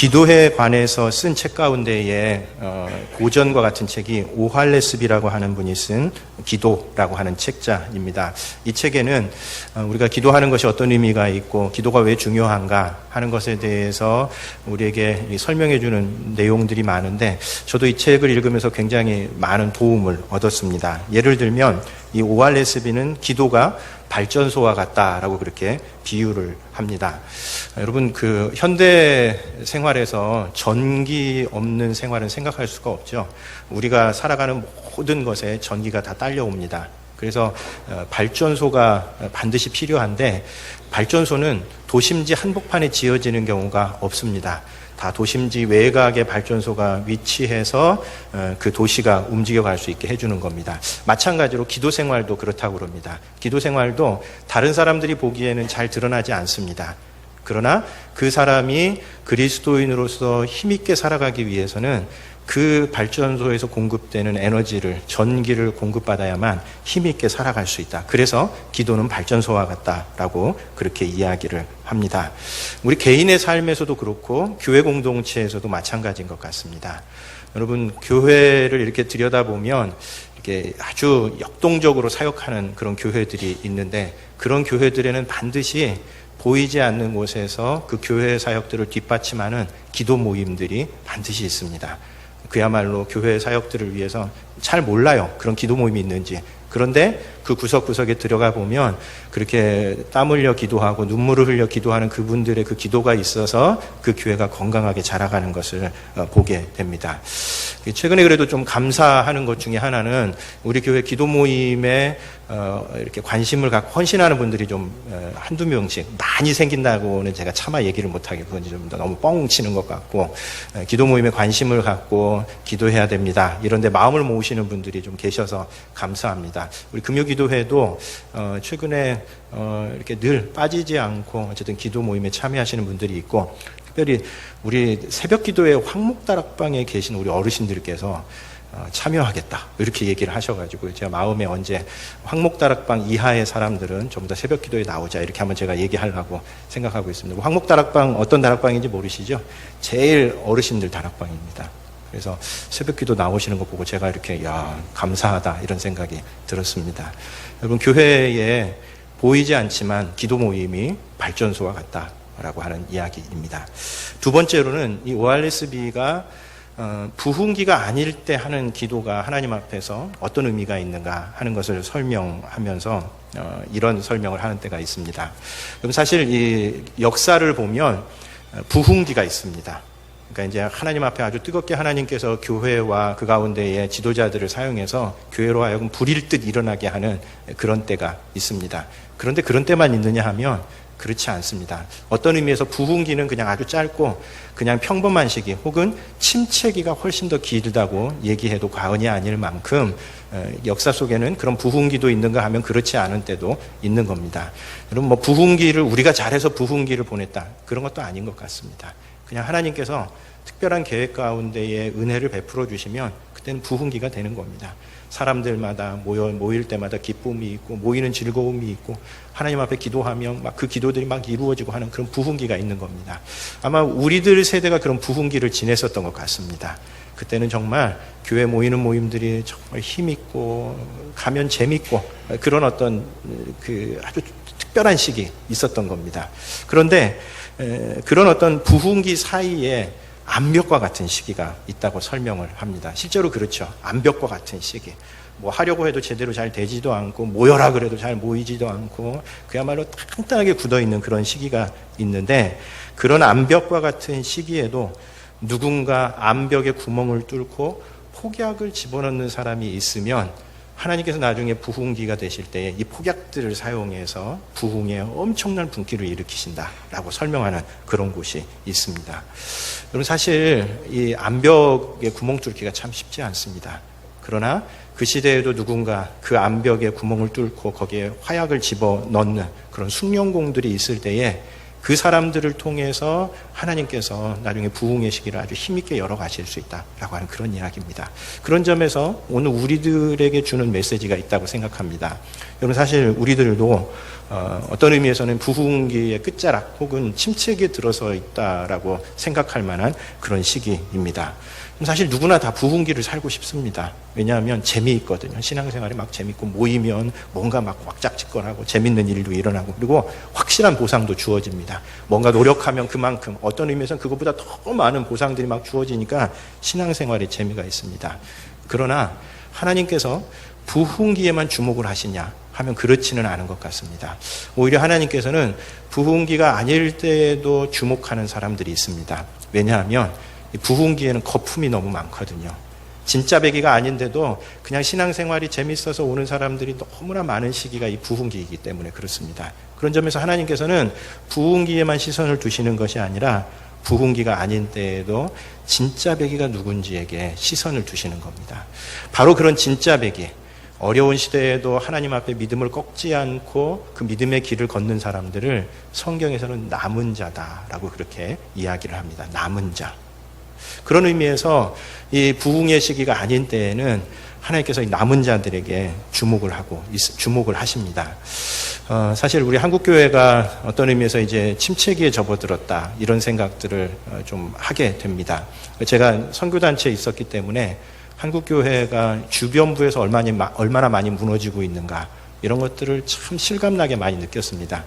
기도에 관해서 쓴 책 가운데에 고전과 같은 책이 오할레스비라고 하는 분이 쓴 기도라고 하는 책자입니다. 이 책에는 우리가 기도하는 것이 어떤 의미가 있고 기도가 왜 중요한가 하는 것에 대해서 우리에게 설명해 주는 내용들이 많은데, 저도 이 책을 읽으면서 굉장히 많은 도움을 얻었습니다. 예를 들면 이 오할레스비는 기도가 발전소와 같다라고 그렇게 비유를 합니다. 여러분, 그 현대 생활에서 전기 없는 생활은 생각할 수가 없죠. 우리가 살아가는 모든 것에 전기가 다 딸려옵니다. 그래서 발전소가 반드시 필요한데, 발전소는 도심지 한복판에 지어지는 경우가 없습니다. 다 도심지 외곽에 발전소가 위치해서 그 도시가 움직여갈 수 있게 해주는 겁니다. 마찬가지로 기도 생활도 그렇다고 그럽니다. 기도 생활도 다른 사람들이 보기에는 잘 드러나지 않습니다. 그러나 그 사람이 그리스도인으로서 힘있게 살아가기 위해서는 그 발전소에서 공급되는 에너지를, 전기를 공급받아야만 힘있게 살아갈 수 있다. 그래서 기도는 발전소와 같다라고 그렇게 이야기를 합니다. 우리 개인의 삶에서도 그렇고 교회 공동체에서도 마찬가지인 것 같습니다. 여러분, 교회를 이렇게 들여다보면 이렇게 아주 역동적으로 사역하는 그런 교회들이 있는데, 그런 교회들에는 반드시 보이지 않는 곳에서 그 교회 사역들을 뒷받침하는 기도 모임들이 반드시 있습니다. 그야말로 교회 사역들을 위해서 잘 몰라요, 그런 기도 모임이 있는지. 그런데 그 구석구석에 들어가 보면 그렇게 땀 흘려 기도하고 눈물을 흘려 기도하는 그분들의 그 기도가 있어서 그 교회가 건강하게 자라가는 것을 보게 됩니다. 최근에 그래도 좀 감사하는 것 중에 하나는 우리 교회 기도 모임에 이렇게 관심을 갖고 헌신하는 분들이 좀 한두 명씩 많이 생긴다고는 제가 차마 얘기를 못하게, 그건 좀 너무 뻥치는 것 같고, 기도 모임에 관심을 갖고 기도해야 됩니다, 이런데 마음을 모으시는 분들이 좀 계셔서 감사합니다. 우리 금요기도회도 최근에 이렇게 늘 빠지지 않고 어쨌든 기도 모임에 참여하시는 분들이 있고, 특별히 우리 새벽기도회 황목다락방에 계신 우리 어르신들께서 참여하겠다 이렇게 얘기를 하셔가지고, 제가 마음에 언제 황목다락방 이하의 사람들은 전부 다 새벽기도에 나오자 이렇게 한번 제가 얘기하려고 생각하고 있습니다. 황목다락방 어떤 다락방인지 모르시죠? 제일 어르신들 다락방입니다. 그래서 새벽기도 나오시는 거 보고 제가 이렇게 감사하다 이런 생각이 들었습니다. 여러분, 교회에 보이지 않지만 기도 모임이 발전소와 같다라고 하는 이야기입니다. 두 번째로는 이 오할레스비가 부흥기가 아닐 때 하는 기도가 하나님 앞에서 어떤 의미가 있는가 하는 것을 설명하면서 이런 설명을 하는 때가 있습니다. 그럼 사실 이 역사를 보면 부흥기가 있습니다. 그러니까 이제 하나님 앞에 아주 뜨겁게 하나님께서 교회와 그 가운데의 지도자들을 사용해서 교회로 하여금 불일 듯 일어나게 하는 그런 때가 있습니다. 그런데 그런 때만 있느냐 하면 그렇지 않습니다. 어떤 의미에서 부흥기는 그냥 아주 짧고 그냥 평범한 시기 혹은 침체기가 훨씬 더 길다고 얘기해도 과언이 아닐 만큼 역사 속에는 그런 부흥기도 있는가 하면 그렇지 않은 때도 있는 겁니다. 여러분, 뭐 부흥기를 우리가 잘해서 부흥기를 보냈다 그런 것도 아닌 것 같습니다. 그냥 하나님께서 특별한 계획 가운데에 은혜를 베풀어 주시면 그때는 부흥기가 되는 겁니다. 사람들마다 모일 때마다 기쁨이 있고 모이는 즐거움이 있고 하나님 앞에 기도하면 막 그 기도들이 막 이루어지고 하는 그런 부흥기가 있는 겁니다. 아마 우리들 세대가 그런 부흥기를 지냈었던 것 같습니다. 그때는 정말 교회 모이는 모임들이 정말 힘있고 가면 재밌고 그런 어떤 그 아주 특별한 시기 있었던 겁니다. 그런데 그런 어떤 부흥기 사이에 암벽과 같은 시기가 있다고 설명을 합니다. 실제로 그렇죠. 암벽과 같은 시기. 뭐 하려고 해도 제대로 잘 되지도 않고 모여라 그래도 잘 모이지도 않고 그야말로 탄탄하게 굳어있는 그런 시기가 있는데, 그런 암벽과 같은 시기에도 누군가 암벽에 구멍을 뚫고 폭약을 집어넣는 사람이 있으면 하나님께서 나중에 부흥기가 되실 때에 이 폭약들을 사용해서 부흥의 엄청난 분기를 일으키신다라고 설명하는 그런 곳이 있습니다. 여러분, 사실 이 암벽에 구멍 뚫기가 참 쉽지 않습니다. 그러나 그 시대에도 누군가 그 암벽에 구멍을 뚫고 거기에 화약을 집어넣는 그런 숙련공들이 있을 때에 그 사람들을 통해서 하나님께서 나중에 부흥의 시기를 아주 힘있게 열어가실 수 있다라고 하는 그런 이야기입니다. 그런 점에서 오늘 우리들에게 주는 메시지가 있다고 생각합니다. 여러분, 사실 우리들도 어떤 의미에서는 부흥기의 끝자락 혹은 침체기에 들어서 있다라고 생각할 만한 그런 시기입니다. 사실 누구나 다 부흥기를 살고 싶습니다. 왜냐하면 재미있거든요. 신앙생활이 막 재밌고 모이면 뭔가 막 왁작지껄하고 재밌는 일도 일어나고 그리고 확실한 보상도 주어집니다. 뭔가 노력하면 그만큼 어떤 의미에서는 그것보다 더 많은 보상들이 막 주어지니까 신앙생활에 재미가 있습니다. 그러나 하나님께서 부흥기에만 주목을 하시냐 하면 그렇지는 않은 것 같습니다. 오히려 하나님께서는 부흥기가 아닐 때에도 주목하는 사람들이 있습니다. 왜냐하면 부흥기에는 거품이 너무 많거든요. 진짜 배기가 아닌데도 그냥 신앙생활이 재밌어서 오는 사람들이 너무나 많은 시기가 이 부흥기이기 때문에 그렇습니다. 그런 점에서 하나님께서는 부흥기에만 시선을 두시는 것이 아니라 부흥기가 아닌 때에도 진짜 배기가 누군지에게 시선을 두시는 겁니다. 바로 그런 진짜 배기, 어려운 시대에도 하나님 앞에 믿음을 꺾지 않고 그 믿음의 길을 걷는 사람들을 성경에서는 남은 자다라고 그렇게 이야기를 합니다. 남은 자. 그런 의미에서 이 부흥의 시기가 아닌 때에는 하나님께서 이 남은 자들에게 주목을 하십니다. 사실 우리 한국교회가 어떤 의미에서 이제 침체기에 접어들었다 이런 생각들을 좀 하게 됩니다. 제가 선교단체에 있었기 때문에 한국교회가 주변부에서 얼마나 많이 무너지고 있는가 이런 것들을 참 실감나게 많이 느꼈습니다.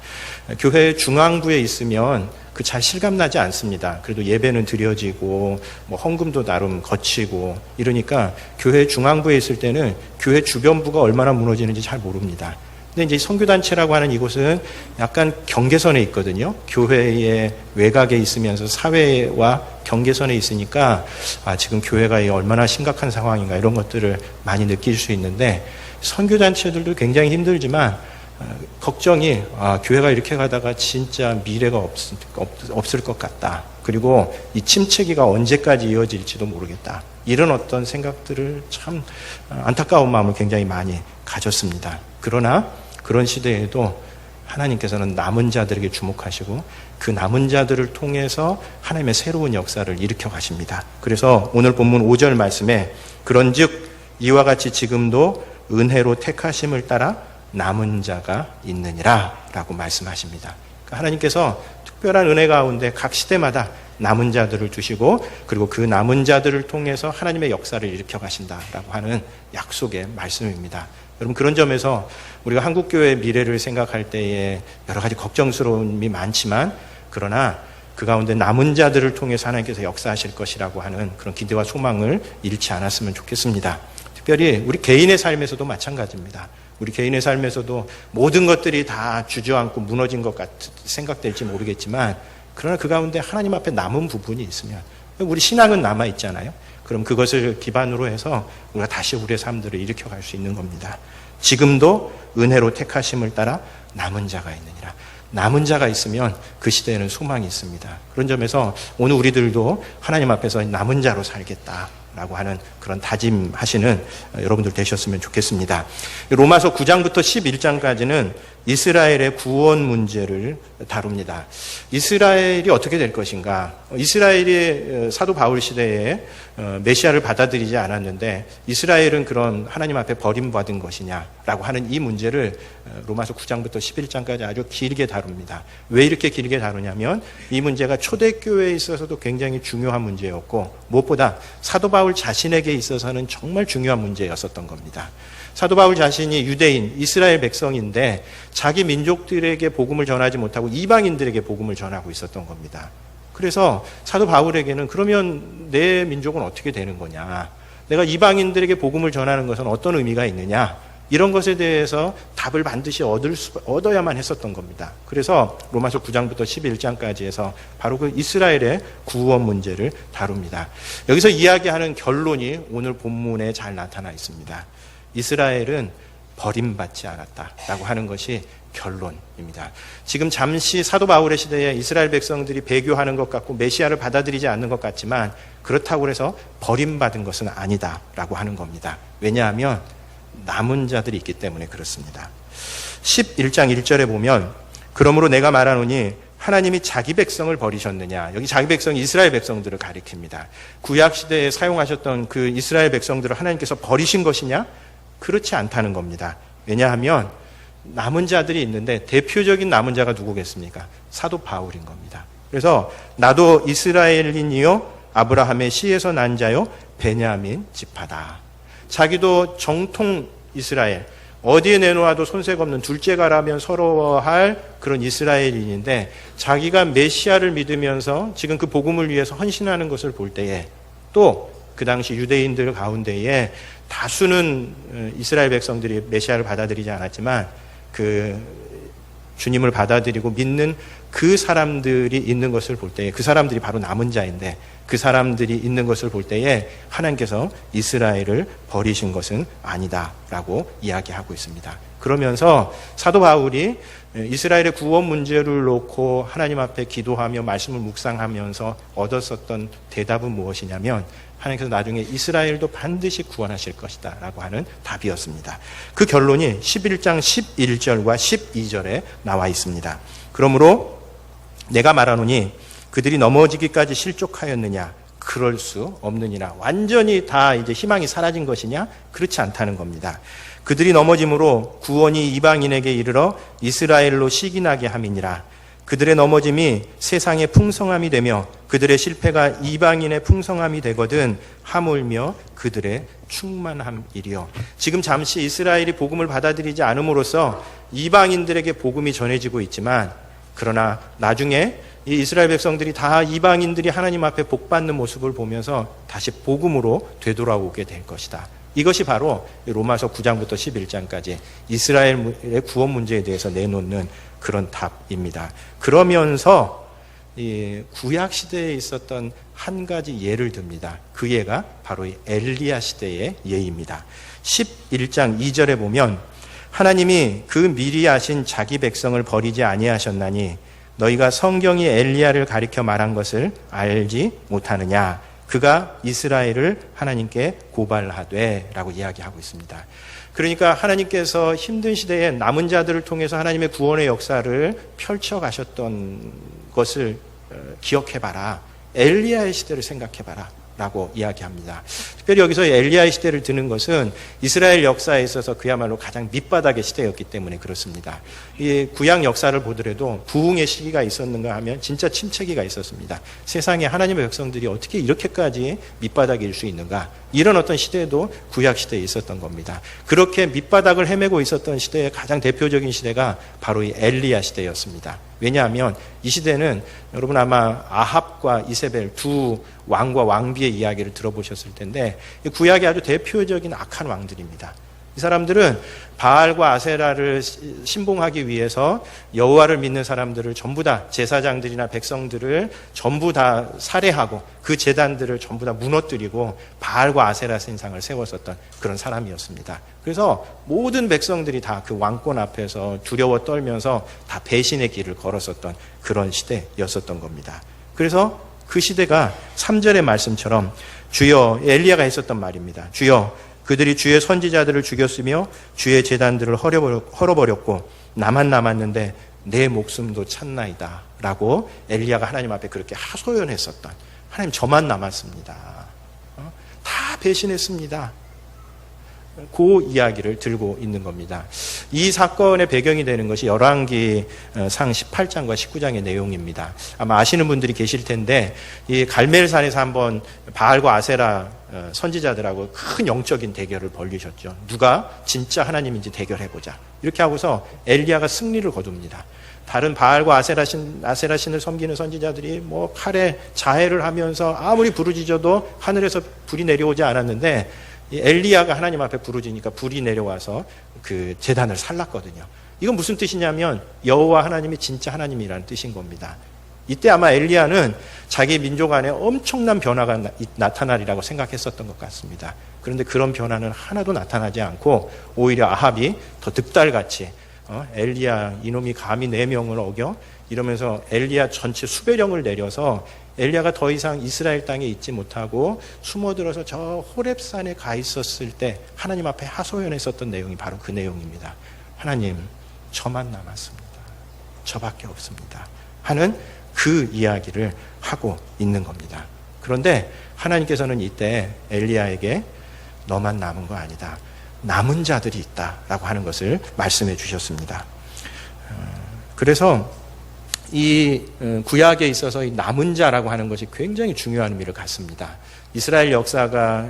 교회 중앙부에 있으면 그 잘 실감나지 않습니다. 그래도 예배는 드려지고 뭐 헌금도 나름 거치고 이러니까 교회 중앙부에 있을 때는 교회 주변부가 얼마나 무너지는지 잘 모릅니다. 근데 이제 선교단체라고 하는 이곳은 약간 경계선에 있거든요. 교회의 외곽에 있으면서 사회와 경계선에 있으니까 지금 교회가 얼마나 심각한 상황인가 이런 것들을 많이 느낄 수 있는데 선교단체들도 굉장히 힘들지만 걱정이 교회가 이렇게 가다가 진짜 미래가 없을 것 같다. 그리고 이 침체기가 언제까지 이어질지도 모르겠다. 이런 어떤 생각들을 참 안타까운 마음을 굉장히 많이 가졌습니다. 그러나 그런 시대에도 하나님께서는 남은 자들에게 주목하시고 그 남은 자들을 통해서 하나님의 새로운 역사를 일으켜 가십니다. 그래서 오늘 본문 5절 말씀에 그런즉 이와 같이 지금도 은혜로 택하심을 따라 남은 자가 있느니라 라고 말씀하십니다. 그러니까 하나님께서 특별한 은혜 가운데 각 시대마다 남은 자들을 두시고 그리고 그 남은 자들을 통해서 하나님의 역사를 일으켜 가신다라고 하는 약속의 말씀입니다. 여러분, 그런 점에서 우리가 한국교회의 미래를 생각할 때에 여러 가지 걱정스러움이 많지만 그러나 그 가운데 남은 자들을 통해서 하나님께서 역사하실 것이라고 하는 그런 기대와 소망을 잃지 않았으면 좋겠습니다. 특별히 우리 개인의 삶에서도 마찬가지입니다. 우리 개인의 삶에서도 모든 것들이 다 주저앉고 무너진 것 같이 생각될지 모르겠지만 그러나 그 가운데 하나님 앞에 남은 부분이 있으면 우리 신앙은 남아있잖아요. 그럼 그것을 기반으로 해서 우리가 다시 우리의 삶들을 일으켜갈 수 있는 겁니다. 지금도 은혜로 택하심을 따라 남은 자가 있느니라. 남은 자가 있으면 그 시대에는 소망이 있습니다. 그런 점에서 오늘 우리들도 하나님 앞에서 남은 자로 살겠다라고 하는 그런 다짐하시는 여러분들 되셨으면 좋겠습니다. 로마서 9장부터 11장까지는 이스라엘의 구원 문제를 다룹니다. 이스라엘이 어떻게 될 것인가? 이스라엘이 사도 바울 시대에 메시아를 받아들이지 않았는데 이스라엘은 그런 하나님 앞에 버림받은 것이냐라고 하는 이 문제를 로마서 9장부터 11장까지 아주 길게 다룹니다. 왜 이렇게 길게 다루냐면 이 문제가 초대교회에 있어서도 굉장히 중요한 문제였고 무엇보다 사도 바울 자신에게 있어서는 정말 중요한 문제였었던 겁니다. 사도 바울 자신이 유대인, 이스라엘 백성인데 자기 민족들에게 복음을 전하지 못하고 이방인들에게 복음을 전하고 있었던 겁니다. 그래서 사도 바울에게는 그러면 내 민족은 어떻게 되는 거냐? 내가 이방인들에게 복음을 전하는 것은 어떤 의미가 있느냐? 이런 것에 대해서 답을 반드시 얻어야만 했었던 겁니다. 그래서 로마서 9장부터 11장까지 해서 바로 그 이스라엘의 구원 문제를 다룹니다. 여기서 이야기하는 결론이 오늘 본문에 잘 나타나 있습니다. 이스라엘은 버림받지 않았다라고 하는 것이 결론입니다. 지금 잠시 사도 바울의 시대에 이스라엘 백성들이 배교하는 것 같고 메시아를 받아들이지 않는 것 같지만 그렇다고 해서 버림받은 것은 아니다라고 하는 겁니다. 왜냐하면 남은 자들이 있기 때문에 그렇습니다. 11장 1절에 보면 그러므로 내가 말하노니 하나님이 자기 백성을 버리셨느냐? 여기 자기 백성이 이스라엘 백성들을 가리킵니다. 구약 시대에 사용하셨던 그 이스라엘 백성들을 하나님께서 버리신 것이냐? 그렇지 않다는 겁니다. 왜냐하면 남은 자들이 있는데 대표적인 남은 자가 누구겠습니까? 사도 바울인 겁니다. 그래서 나도 이스라엘인이요 아브라함의 씨에서 난 자요 베냐민 지파다. 자기도 정통 이스라엘, 어디에 내놓아도 손색 없는 둘째가라면 서러워할 그런 이스라엘인인데 자기가 메시아를 믿으면서 지금 그 복음을 위해서 헌신하는 것을 볼 때에 또 그 당시 유대인들 가운데에 다수는 이스라엘 백성들이 메시아를 받아들이지 않았지만 그 주님을 받아들이고 믿는 그 사람들이 있는 것을 볼 때에 그 사람들이 바로 남은 자인데 그 사람들이 있는 것을 볼 때에 하나님께서 이스라엘을 버리신 것은 아니다라고 이야기하고 있습니다. 그러면서 사도 바울이 이스라엘의 구원 문제를 놓고 하나님 앞에 기도하며 말씀을 묵상하면서 얻었었던 대답은 무엇이냐면 하나님께서 나중에 이스라엘도 반드시 구원하실 것이다 라고 하는 답이었습니다. 그 결론이 11장 11절과 12절에 나와 있습니다. 그러므로 내가 말하노니 그들이 넘어지기까지 실족하였느냐? 그럴 수 없느니라. 완전히 다 이제 희망이 사라진 것이냐? 그렇지 않다는 겁니다. 그들이 넘어짐으로 구원이 이방인에게 이르러 이스라엘로 시기나게 함이니라. 그들의 넘어짐이 세상의 풍성함이 되며 그들의 실패가 이방인의 풍성함이 되거든 하물며 그들의 충만함이리요. 지금 잠시 이스라엘이 복음을 받아들이지 않음으로써 이방인들에게 복음이 전해지고 있지만 그러나 나중에 이 이스라엘 백성들이 다 이방인들이 하나님 앞에 복받는 모습을 보면서 다시 복음으로 되돌아오게 될 것이다. 이것이 바로 로마서 9장부터 11장까지 이스라엘의 구원 문제에 대해서 내놓는 그런 답입니다. 그러면서 이 구약 시대에 있었던 한 가지 예를 듭니다. 그 예가 바로 이 엘리야 시대의 예입니다. 11장 2절에 보면 하나님이 그 미리 하신 자기 백성을 버리지 아니하셨나니 너희가 성경이 엘리야를 가리켜 말한 것을 알지 못하느냐. 그가 이스라엘을 하나님께 고발하되 라고 이야기하고 있습니다. 그러니까 하나님께서 힘든 시대에 남은 자들을 통해서 하나님의 구원의 역사를 펼쳐가셨던 것을 기억해봐라. 엘리야의 시대를 생각해봐라 라고 이야기합니다. 특별히 여기서 엘리야의 시대를 드는 것은 이스라엘 역사에 있어서 그야말로 가장 밑바닥의 시대였기 때문에 그렇습니다. 이 구약 역사를 보더라도 부흥의 시기가 있었는가 하면 진짜 침체기가 있었습니다. 세상에 하나님의 백성들이 어떻게 이렇게까지 밑바닥일 수 있는가, 이런 어떤 시대도 구약 시대에 있었던 겁니다. 그렇게 밑바닥을 헤매고 있었던 시대의 가장 대표적인 시대가 바로 이 엘리야 시대였습니다. 왜냐하면 이 시대는 여러분 아마 아합과 이세벨 두 왕과 왕비의 이야기를 들어보셨을 텐데 구약의 아주 대표적인 악한 왕들입니다. 이 사람들은 바알과 아세라를 신봉하기 위해서 여호와를 믿는 사람들을 전부 다 제사장들이나 백성들을 전부 다 살해하고 그 제단들을 전부 다 무너뜨리고 바알과 아세라 신상을 세웠었던 그런 사람이었습니다. 그래서 모든 백성들이 다 그 왕권 앞에서 두려워 떨면서 다 배신의 길을 걸었었던 그런 시대였었던 겁니다. 그래서 그 시대가 3절의 말씀처럼 주여, 엘리야가 했었던 말입니다. 주여, 그들이 주의 선지자들을 죽였으며 주의 제단들을 헐어버렸고 나만 남았는데 내 목숨도 찼나이다 라고 엘리야가 하나님 앞에 그렇게 하소연했었던, 하나님 저만 남았습니다. 다 배신했습니다. 그 이야기를 들고 있는 겁니다. 이 사건의 배경이 되는 것이 열왕기상 18장과 19장의 내용입니다. 아마 아시는 분들이 계실 텐데 이 갈멜산에서 한번 바알과 아세라 선지자들하고 큰 영적인 대결을 벌이셨죠. 누가 진짜 하나님인지 대결해보자. 이렇게 하고서 엘리야가 승리를 거둡니다. 다른 바알과 아세라 신을 섬기는 선지자들이 뭐 칼에 자해를 하면서 아무리 부르짖어도 하늘에서 불이 내려오지 않았는데 엘리야가 하나님 앞에 부르짖으니까 불이 내려와서 그 제단을 살랐거든요. 이건 무슨 뜻이냐면 여호와 하나님이 진짜 하나님이라는 뜻인 겁니다. 이때 아마 엘리야는 자기 민족 안에 엄청난 변화가 나타나리라고 생각했었던 것 같습니다. 그런데 그런 변화는 하나도 나타나지 않고 오히려 아합이 더 득달같이 엘리야 이놈이 감히 내 명을 어겨? 이러면서 엘리야 전체 수배령을 내려서 엘리야가 더 이상 이스라엘 땅에 있지 못하고 숨어들어서 저 호렙산에 가 있었을 때 하나님 앞에 하소연했었던 내용이 바로 그 내용입니다. 하나님, 저만 남았습니다. 저밖에 없습니다. 하는 그 이야기를 하고 있는 겁니다. 그런데 하나님께서는 이때 엘리야에게 너만 남은 거 아니다. 남은 자들이 있다라고 하는 것을 말씀해 주셨습니다. 그래서 이 구약에 있어서 이 남은 자라고 하는 것이 굉장히 중요한 의미를 갖습니다. 이스라엘 역사가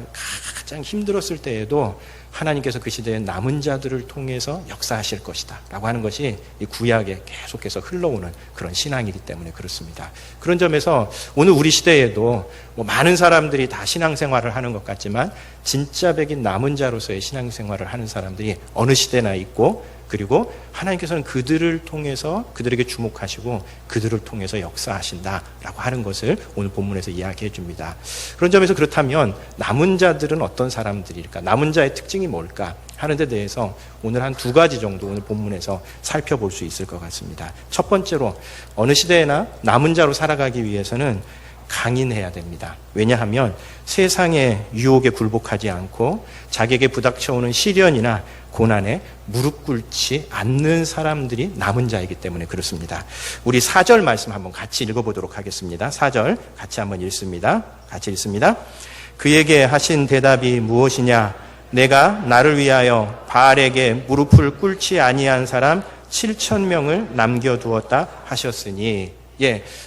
가장 힘들었을 때에도 하나님께서 그 시대에 남은 자들을 통해서 역사하실 것이다 라고 하는 것이 이 구약에 계속해서 흘러오는 그런 신앙이기 때문에 그렇습니다. 그런 점에서 오늘 우리 시대에도 많은 사람들이 다 신앙생활을 하는 것 같지만 진짜 백인 남은 자로서의 신앙생활을 하는 사람들이 어느 시대나 있고, 그리고 하나님께서는 그들을 통해서 그들에게 주목하시고 그들을 통해서 역사하신다라고 하는 것을 오늘 본문에서 이야기해 줍니다. 그런 점에서 그렇다면 남은 자들은 어떤 사람들일까? 남은 자의 특징이 뭘까? 하는 데 대해서 오늘 한 두 가지 정도 오늘 본문에서 살펴볼 수 있을 것 같습니다. 첫 번째로 어느 시대에나 남은 자로 살아가기 위해서는 강인해야 됩니다. 왜냐하면 세상의 유혹에 굴복하지 않고 자기에게 부닥쳐오는 시련이나 고난에 무릎 꿇지 않는 사람들이 남은 자이기 때문에 그렇습니다. 우리 4절 말씀 한번 같이 읽어보도록 하겠습니다. 4절 같이 한번 읽습니다. 같이 읽습니다. 그에게 하신 대답이 무엇이냐? 내가 나를 위하여 바알에게 무릎을 꿇지 아니한 사람 7,000명을 남겨두었다 하셨으니,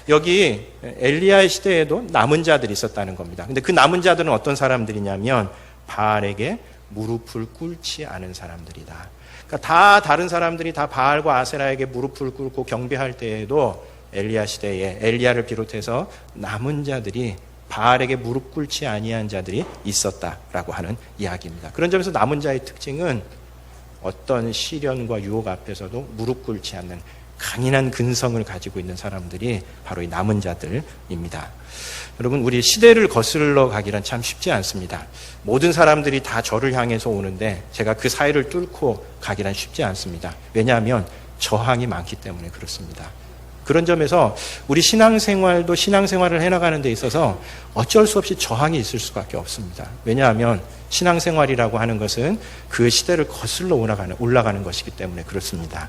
여기 엘리야의 시대에도 남은 자들이 있었다는 겁니다. 근데 그 남은 자들은 어떤 사람들이냐면 바알에게 무릎을 꿇지 않은 사람들이다. 그러니까 다 다른 사람들이 다 바알과 아세라에게 무릎을 꿇고 경배할 때에도 엘리야 시대에 엘리야를 비롯해서 남은 자들이 바알에게 무릎 꿇지 아니한 자들이 있었다라고 하는 이야기입니다. 그런 점에서 남은 자의 특징은 어떤 시련과 유혹 앞에서도 무릎 꿇지 않는 강인한 근성을 가지고 있는 사람들이 바로 이 남은 자들입니다. 여러분, 우리 시대를 거슬러 가기란 참 쉽지 않습니다. 모든 사람들이 다 저를 향해서 오는데 제가 그 사이를 뚫고 가기란 쉽지 않습니다. 왜냐하면 저항이 많기 때문에 그렇습니다. 그런 점에서 우리 신앙생활도 신앙생활을 해나가는 데 있어서 어쩔 수 없이 저항이 있을 수밖에 없습니다. 왜냐하면 신앙생활이라고 하는 것은 그 시대를 거슬러 올라가는 것이기 때문에 그렇습니다.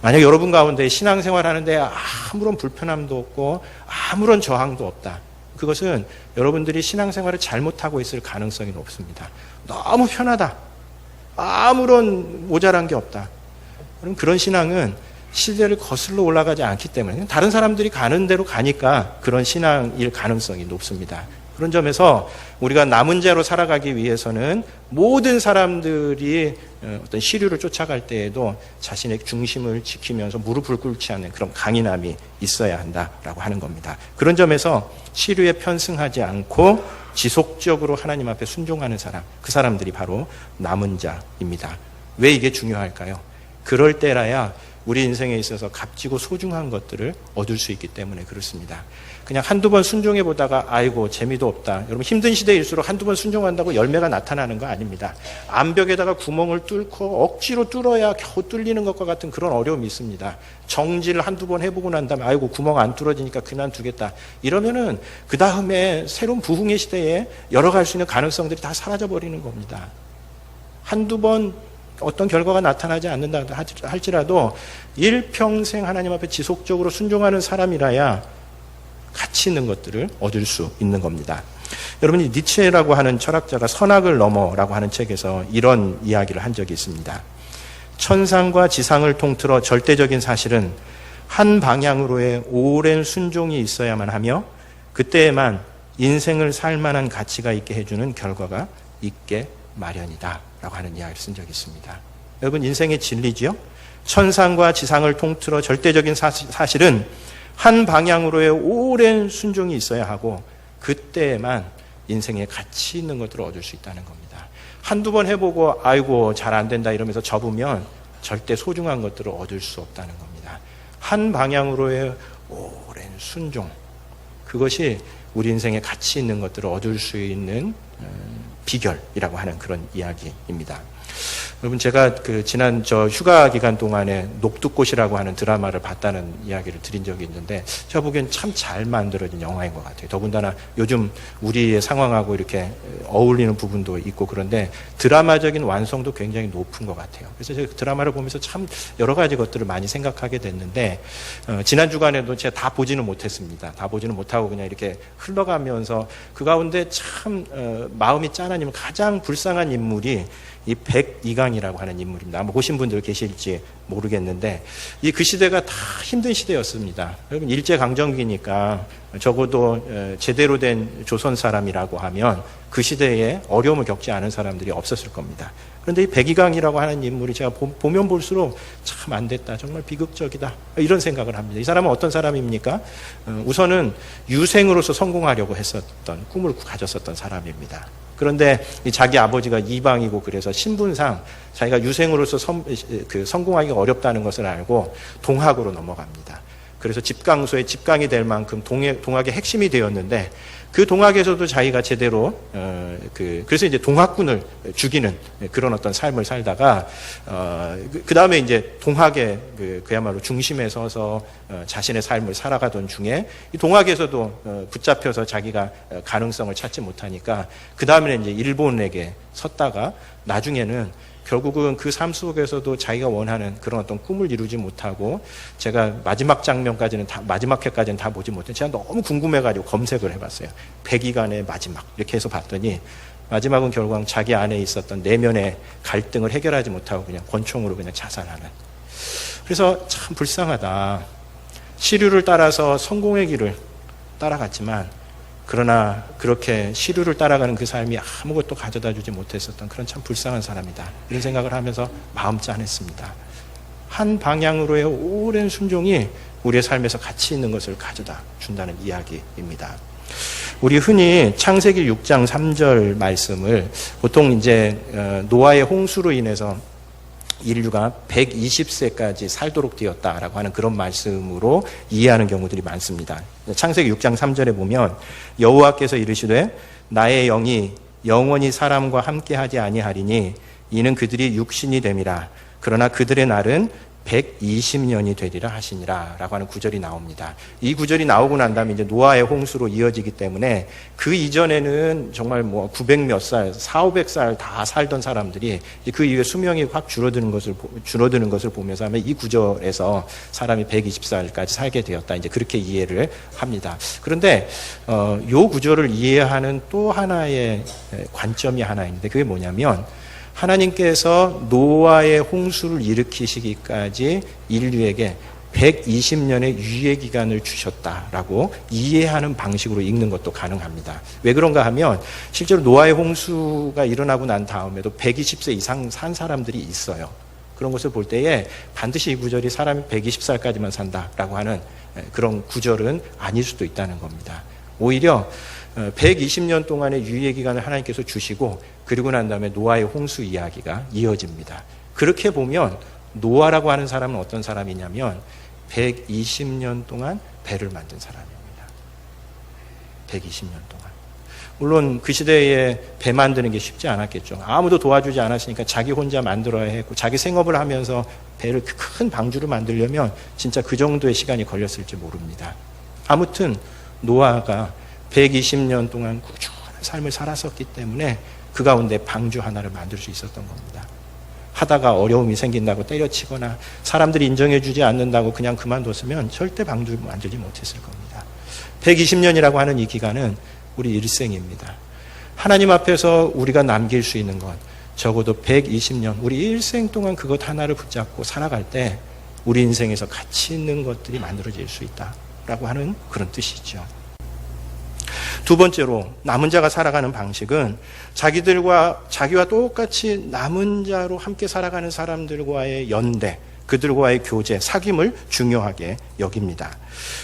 만약 여러분 가운데 신앙생활 하는데 아무런 불편함도 없고 아무런 저항도 없다. 그것은 여러분들이 신앙생활을 잘못하고 있을 가능성이 높습니다. 너무 편하다. 아무런 모자란 게 없다. 그럼 그런 신앙은 시대를 거슬러 올라가지 않기 때문에 다른 사람들이 가는 대로 가니까 그런 신앙일 가능성이 높습니다. 그런 점에서 우리가 남은 자로 살아가기 위해서는 모든 사람들이 어떤 시류를 쫓아갈 때에도 자신의 중심을 지키면서 무릎을 꿇지 않는 그런 강인함이 있어야 한다라고 하는 겁니다. 그런 점에서 시류에 편승하지 않고 지속적으로 하나님 앞에 순종하는 사람, 그 사람들이 바로 남은 자입니다. 왜 이게 중요할까요? 그럴 때라야 우리 인생에 있어서 값지고 소중한 것들을 얻을 수 있기 때문에 그렇습니다. 그냥 한두 번 순종해 보다가 아이고 재미도 없다. 여러분, 힘든 시대일수록 한두 번 순종한다고 열매가 나타나는 거 아닙니다. 암벽에다가 구멍을 뚫고 억지로 뚫어야 겨우 뚫리는 것과 같은 그런 어려움이 있습니다. 정지를 한두 번 해보고 난 다음에 아이고 구멍 안 뚫어지니까 그만두겠다. 이러면은 그 다음에 새로운 부흥의 시대에 열어갈 수 있는 가능성들이 다 사라져버리는 겁니다. 한두 번 어떤 결과가 나타나지 않는다 할지라도 일평생 하나님 앞에 지속적으로 순종하는 사람이라야 가치 있는 것들을 얻을 수 있는 겁니다. 여러분이 니체라고 하는 철학자가 선악을 넘어라고 하는 책에서 이런 이야기를 한 적이 있습니다. 천상과 지상을 통틀어 절대적인 사실은 한 방향으로의 오랜 순종이 있어야만 하며 그때에만 인생을 살 만한 가치가 있게 해주는 결과가 있게 마련이다 라고 하는 이야기를 쓴 적이 있습니다. 여러분, 인생의 진리지요? 천상과 지상을 통틀어 절대적인 사실은 한 방향으로의 오랜 순종이 있어야 하고 그때에만 인생에 가치 있는 것들을 얻을 수 있다는 겁니다. 한두 번 해보고 아이고 잘 안 된다 이러면서 접으면 절대 소중한 것들을 얻을 수 없다는 겁니다. 한 방향으로의 오랜 순종, 그것이 우리 인생에 가치 있는 것들을 얻을 수 있는 비결이라고 하는 그런 이야기입니다. 여러분, 제가 지난 휴가 기간 동안에 녹두꽃이라고 하는 드라마를 봤다는 이야기를 드린 적이 있는데, 제가 보기엔 참 잘 만들어진 영화인 것 같아요. 더군다나 요즘 우리의 상황하고 이렇게 어울리는 부분도 있고 그런데 드라마적인 완성도 굉장히 높은 것 같아요. 그래서 제가 드라마를 보면서 참 여러 가지 것들을 많이 생각하게 됐는데, 지난 주간에도 제가 다 보지는 못했습니다. 다 보지는 못하고 그냥 이렇게 흘러가면서 그 가운데 참 마음이 짠하니면 가장 불쌍한 인물이 이 백이강이라고 하는 인물입니다. 아마 보신 분들 계실지 모르겠는데, 그 시대가 다 힘든 시대였습니다. 여러분, 일제강점기니까 적어도 제대로 된 조선 사람이라고 하면 그 시대에 어려움을 겪지 않은 사람들이 없었을 겁니다. 그런데 이 백이강이라고 하는 인물이 제가 보면 볼수록 참 안 됐다, 정말 비극적이다, 이런 생각을 합니다. 이 사람은 어떤 사람입니까? 우선은 유생으로서 성공하려고 했었던, 꿈을 가졌었던 사람입니다. 그런데 자기 아버지가 이방이고 그래서 신분상 자기가 유생으로서 성공하기가 어렵다는 것을 알고 동학으로 넘어갑니다. 그래서 집강소의 집강이 될 만큼 동학의 핵심이 되었는데, 그 동학에서도 자기가 제대로 그래서 이제 동학군을 죽이는 그런 어떤 삶을 살다가 그 다음에 이제 동학의 그야말로 중심에 서서 자신의 삶을 살아가던 중에 이 동학에서도 붙잡혀서 자기가 가능성을 찾지 못하니까 그 다음에는 이제 일본에게 섰다가 나중에는 결국은 그 삶 속에서도 자기가 원하는 그런 어떤 꿈을 이루지 못하고, 제가 마지막 장면까지는 마지막 회까지는 다 보지 못해 제가 너무 궁금해가지고 검색을 해봤어요. 백이간의 마지막 이렇게 해서 봤더니 마지막은 결국 자기 안에 있었던 내면의 갈등을 해결하지 못하고 그냥 권총으로 그냥 자살하는. 그래서 참 불쌍하다. 시류를 따라서 성공의 길을 따라갔지만, 그러나 그렇게 시류를 따라가는 그 삶이 아무것도 가져다 주지 못했었던 그런 참 불쌍한 사람이다, 이런 생각을 하면서 마음 짠했습니다. 한 방향으로의 오랜 순종이 우리의 삶에서 가치 있는 것을 가져다 준다는 이야기입니다. 우리 흔히 창세기 6장 3절 말씀을 보통 이제 노아의 홍수로 인해서 인류가 120세까지 살도록 되었다라고 하는 그런 말씀으로 이해하는 경우들이 많습니다. 창세기 6장 3절에 보면 여호와께서 이르시되 나의 영이 영원히 사람과 함께하지 아니하리니 이는 그들이 육신이 됨이라. 그러나 그들의 날은 120년이 되리라 하시니라 라고 하는 구절이 나옵니다. 이 구절이 나오고 난 다음에 이제 노아의 홍수로 이어지기 때문에 그 이전에는 정말 900 몇 살, 400~500살 다 살던 사람들이 그 이후에 수명이 확 줄어드는 것을 보면서 하면 이 구절에서 사람이 120살까지 살게 되었다, 이제 그렇게 이해를 합니다. 그런데 이 구절을 이해하는 또 하나의 관점이 하나 있는데, 그게 뭐냐면 하나님께서 노아의 홍수를 일으키시기까지 인류에게 120년의 유예 기간을 주셨다라고 이해하는 방식으로 읽는 것도 가능합니다. 왜 그런가 하면 실제로 노아의 홍수가 일어나고 난 다음에도 120세 이상 산 사람들이 있어요. 그런 것을 볼 때에 반드시 이 구절이 사람이 120살까지만 산다라고 하는 그런 구절은 아닐 수도 있다는 겁니다. 오히려 120년 동안의 유예 기간을 하나님께서 주시고, 그리고 난 다음에 노아의 홍수 이야기가 이어집니다. 그렇게 보면 노아라고 하는 사람은 어떤 사람이냐면 120년 동안 배를 만든 사람입니다. 120년 동안. 물론 그 시대에 배 만드는 게 쉽지 않았겠죠. 아무도 도와주지 않았으니까 자기 혼자 만들어야 했고, 자기 생업을 하면서 배를 큰 방주를 만들려면 진짜 그 정도의 시간이 걸렸을지 모릅니다. 아무튼 노아가 120년 동안 꾸준한 삶을 살았었기 때문에 그 가운데 방주 하나를 만들 수 있었던 겁니다. 하다가 어려움이 생긴다고 때려치거나 사람들이 인정해주지 않는다고 그냥 그만뒀으면 절대 방주 만들지 못했을 겁니다. 120년이라고 하는 이 기간은 우리 일생입니다. 하나님 앞에서 우리가 남길 수 있는 것, 적어도 120년, 우리 일생 동안 그것 하나를 붙잡고 살아갈 때 우리 인생에서 가치 있는 것들이 만들어질 수 있다라고 하는 그런 뜻이죠. 두 번째로, 남은 자가 살아가는 방식은 자기와 똑같이 남은 자로 함께 살아가는 사람들과의 연대, 그들과의 교제, 사귐을 중요하게 여깁니다.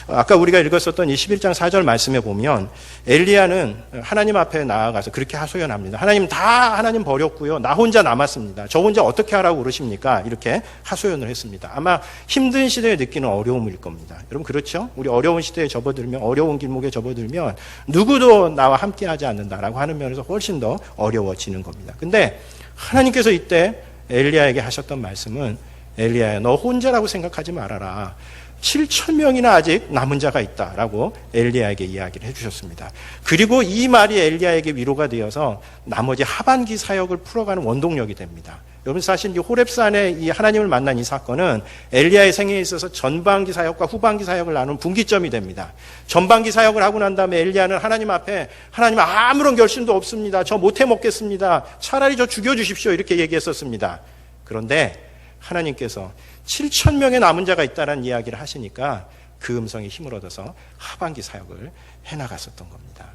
아까 우리가 읽었었던 이 11장 4절 말씀에 보면 엘리야는 하나님 앞에 나아가서 그렇게 하소연합니다. 하나님 버렸고요, 나 혼자 남았습니다. 저 혼자 어떻게 하라고 그러십니까? 이렇게 하소연을 했습니다. 아마 힘든 시대에 느끼는 어려움일 겁니다. 여러분, 그렇죠? 우리 어려운 시대에 접어들면, 어려운 길목에 접어들면 누구도 나와 함께 하지 않는다라고 하는 면에서 훨씬 더 어려워지는 겁니다. 근데 하나님께서 이때 엘리야에게 하셨던 말씀은 엘리야야, 너 혼자라고 생각하지 말아라. 7,000명이나 아직 남은 자가 있다라고 엘리야에게 이야기를 해주셨습니다. 그리고 이 말이 엘리야에게 위로가 되어서 나머지 하반기 사역을 풀어가는 원동력이 됩니다. 여러분, 사실 이 호렙산에 이 하나님을 만난 이 사건은 엘리야의 생애에 있어서 전반기 사역과 후반기 사역을 나눈 분기점이 됩니다. 전반기 사역을 하고 난 다음에 엘리야는 하나님 앞에, 하나님 아무런 결심도 없습니다. 저 못해 먹겠습니다. 차라리 저 죽여주십시오. 이렇게 얘기했었습니다. 그런데 하나님께서 7,000명의 남은 자가 있다는 이야기를 하시니까 그 음성에 힘을 얻어서 하반기 사역을 해나갔었던 겁니다.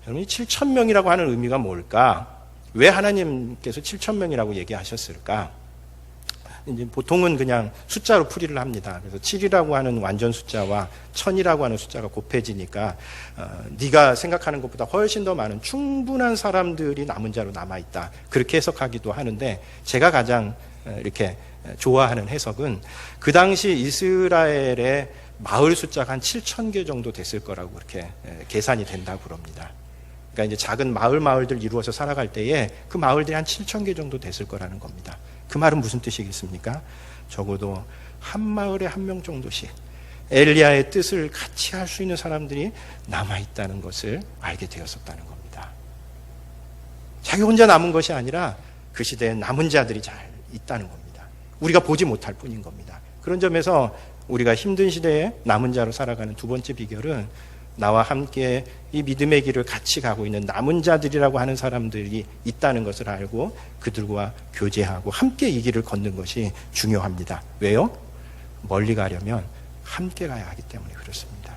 여러분, 이 7,000명이라고 하는 의미가 뭘까? 왜 하나님께서 7,000명이라고 얘기하셨을까? 이제 보통은 그냥 숫자로 풀이를 합니다. 그래서 7이라고 하는 완전 숫자와 1000이라고 하는 숫자가 곱해지니까 네가 생각하는 것보다 훨씬 더 많은 충분한 사람들이 남은 자로 남아있다. 그렇게 해석하기도 하는데, 제가 가장 이렇게 좋아하는 해석은 그 당시 이스라엘의 마을 숫자가 한 7,000개 정도 됐을 거라고 그렇게 계산이 된다고 그럽니다. 그러니까 이제 작은 마을들 이루어서 살아갈 때에 그 마을들이 한 7,000개 정도 됐을 거라는 겁니다. 그 말은 무슨 뜻이겠습니까? 적어도 한 마을에 한 명 정도씩 엘리야의 뜻을 같이 할 수 있는 사람들이 남아있다는 것을 알게 되었었다는 겁니다. 자기 혼자 남은 것이 아니라 그 시대에 남은 자들이 잘 있다는 겁니다. 우리가 보지 못할 뿐인 겁니다. 그런 점에서 우리가 힘든 시대에 남은 자로 살아가는 두 번째 비결은 나와 함께 이 믿음의 길을 같이 가고 있는 남은 자들이라고 하는 사람들이 있다는 것을 알고 그들과 교제하고 함께 이 길을 걷는 것이 중요합니다. 왜요? 멀리 가려면 함께 가야 하기 때문에 그렇습니다.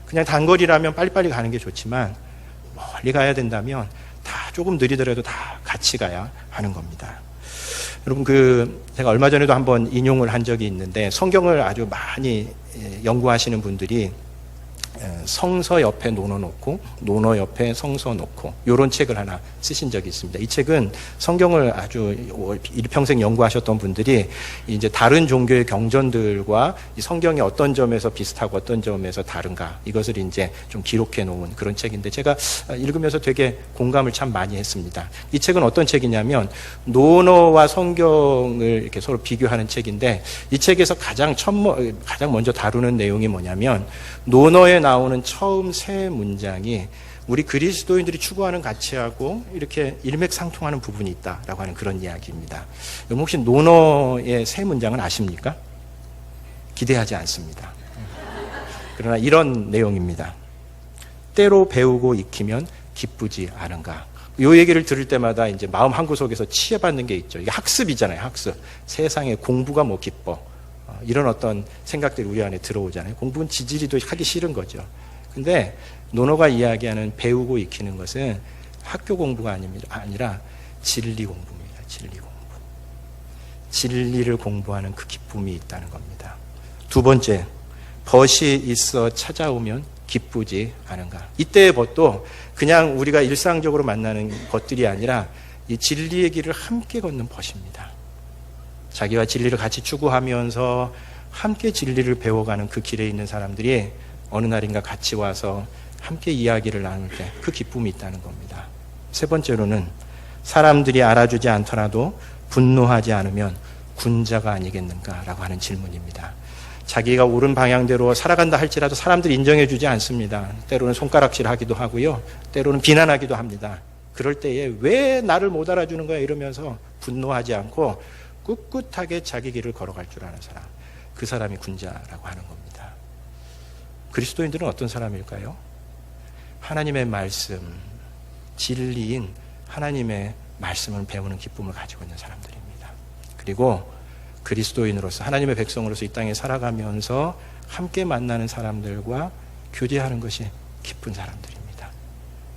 그냥 단거리라면 빨리빨리 가는 게 좋지만 멀리 가야 된다면 다 조금 느리더라도 다 같이 가야 하는 겁니다. 여러분, 제가 얼마 전에도 한번 인용을 한 적이 있는데, 성경을 아주 많이 연구하시는 분들이 성서 옆에 논어 놓고 논어 옆에 성서 놓고 이런 책을 하나 쓰신 적이 있습니다. 이 책은 성경을 아주 일평생 연구하셨던 분들이 이제 다른 종교의 경전들과 이 성경이 어떤 점에서 비슷하고 어떤 점에서 다른가, 이것을 이제 좀 기록해 놓은 그런 책인데, 제가 읽으면서 되게 공감을 참 많이 했습니다. 이 책은 어떤 책이냐면 논어와 성경을 이렇게 서로 비교하는 책인데, 이 책에서 가장 먼저 다루는 내용이 뭐냐면, 논어에 나오는 처음 세 문장이 우리 그리스도인들이 추구하는 가치하고 이렇게 일맥상통하는 부분이 있다라고 하는 그런 이야기입니다. 여러분, 혹시 논어의 세 문장은 아십니까? 기대하지 않습니다. 그러나 이런 내용입니다. 때로 배우고 익히면 기쁘지 않은가. 이 얘기를 들을 때마다 이제 마음 한구석에서 치유받는 게 있죠. 이게 학습이잖아요, 학습. 세상에 공부가 뭐 기뻐. 이런 어떤 생각들이 우리 안에 들어오잖아요. 공부는 지지리도 하기 싫은 거죠. 근데 논어가 이야기하는 배우고 익히는 것은 학교 공부가 아니라 진리 공부입니다. 진리 공부. 진리를 공부하는 그 기쁨이 있다는 겁니다. 두 번째, 벗이 있어 찾아오면 기쁘지 않은가. 이때의 벗도 그냥 우리가 일상적으로 만나는 벗들이 아니라 이 진리의 길을 함께 걷는 벗입니다. 자기와 진리를 같이 추구하면서 함께 진리를 배워가는 그 길에 있는 사람들이 어느 날인가 같이 와서 함께 이야기를 나눌 때 그 기쁨이 있다는 겁니다. 세 번째로는 사람들이 알아주지 않더라도 분노하지 않으면 군자가 아니겠는가라고 하는 질문입니다. 자기가 옳은 방향대로 살아간다 할지라도 사람들이 인정해주지 않습니다. 때로는 손가락질하기도 하고요. 때로는 비난하기도 합니다. 그럴 때에 왜 나를 못 알아주는 거야 이러면서 분노하지 않고 꿋꿋하게 자기 길을 걸어갈 줄 아는 사람, 그 사람이 군자라고 하는 겁니다. 그리스도인들은 어떤 사람일까요? 하나님의 말씀, 진리인 하나님의 말씀을 배우는 기쁨을 가지고 있는 사람들입니다. 그리고 그리스도인으로서, 하나님의 백성으로서 이 땅에 살아가면서 함께 만나는 사람들과 교제하는 것이 기쁜 사람들입니다.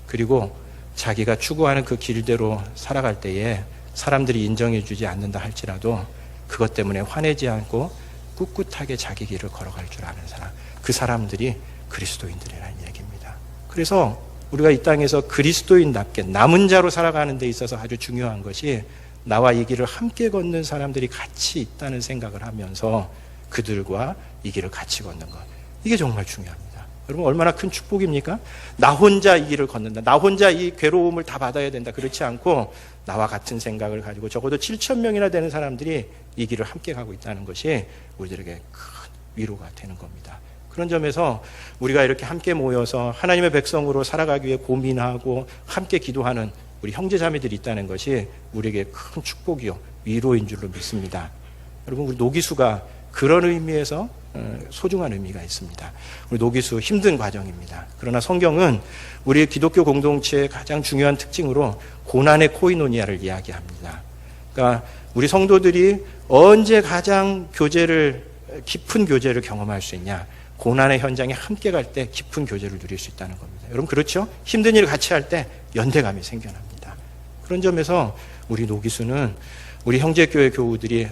그리고 자기가 추구하는 그 길대로 살아갈 때에 사람들이 인정해주지 않는다 할지라도 그것 때문에 화내지 않고 꿋꿋하게 자기 길을 걸어갈 줄 아는 사람, 그 사람들이 그리스도인들이라는 얘기입니다. 그래서 우리가 이 땅에서 그리스도인답게 남은 자로 살아가는 데 있어서 아주 중요한 것이 나와 이 길을 함께 걷는 사람들이 같이 있다는 생각을 하면서 그들과 이 길을 같이 걷는 것, 이게 정말 중요합니다. 여러분 얼마나 큰 축복입니까? 나 혼자 이 길을 걷는다. 나 혼자 이 괴로움을 다 받아야 된다. 그렇지 않고 나와 같은 생각을 가지고 적어도 7,000명이나 되는 사람들이 이 길을 함께 가고 있다는 것이 우리들에게 큰 위로가 되는 겁니다. 그런 점에서 우리가 이렇게 함께 모여서 하나님의 백성으로 살아가기 위해 고민하고 함께 기도하는 우리 형제자매들이 있다는 것이 우리에게 큰 축복이요 위로인 줄로 믿습니다. 여러분 우리 노기수가 그런 의미에서 소중한 의미가 있습니다. 우리 노기수 힘든 과정입니다. 그러나 성경은 우리 기독교 공동체의 가장 중요한 특징으로 고난의 코이노니아를 이야기합니다. 그러니까 우리 성도들이 언제 가장 깊은 교제를 경험할 수 있냐? 고난의 현장에 함께 갈 때 깊은 교제를 누릴 수 있다는 겁니다. 여러분 그렇죠? 힘든 일을 같이 할 때 연대감이 생겨납니다. 그런 점에서 우리 노기수는 우리 형제교회 교우들이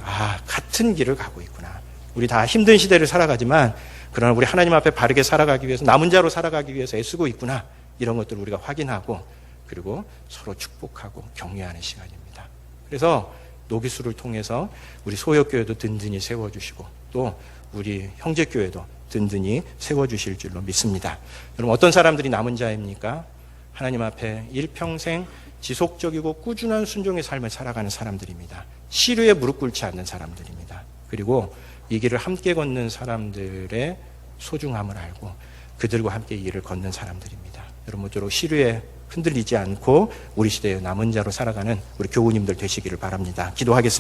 같은 길을 가고 있구나. 우리 다 힘든 시대를 살아가지만 그러나 우리 하나님 앞에 바르게 살아가기 위해서 남은 자로 살아가기 위해서 애쓰고 있구나. 이런 것들을 우리가 확인하고 그리고 서로 축복하고 격려하는 시간입니다. 그래서 노기수를 통해서 우리 소역교회도 든든히 세워주시고 또 우리 형제교회도 든든히 세워주실 줄로 믿습니다. 여러분 어떤 사람들이 남은 자입니까? 하나님 앞에 일평생 지속적이고 꾸준한 순종의 삶을 살아가는 사람들입니다. 시류에 무릎 꿇지 않는 사람들입니다. 그리고 이 길을 함께 걷는 사람들의 소중함을 알고 그들과 함께 이 길을 걷는 사람들입니다. 여러분 모쪼록 시류에 흔들리지 않고 우리 시대의 남은 자로 살아가는 우리 교우님들 되시기를 바랍니다. 기도하겠습니다.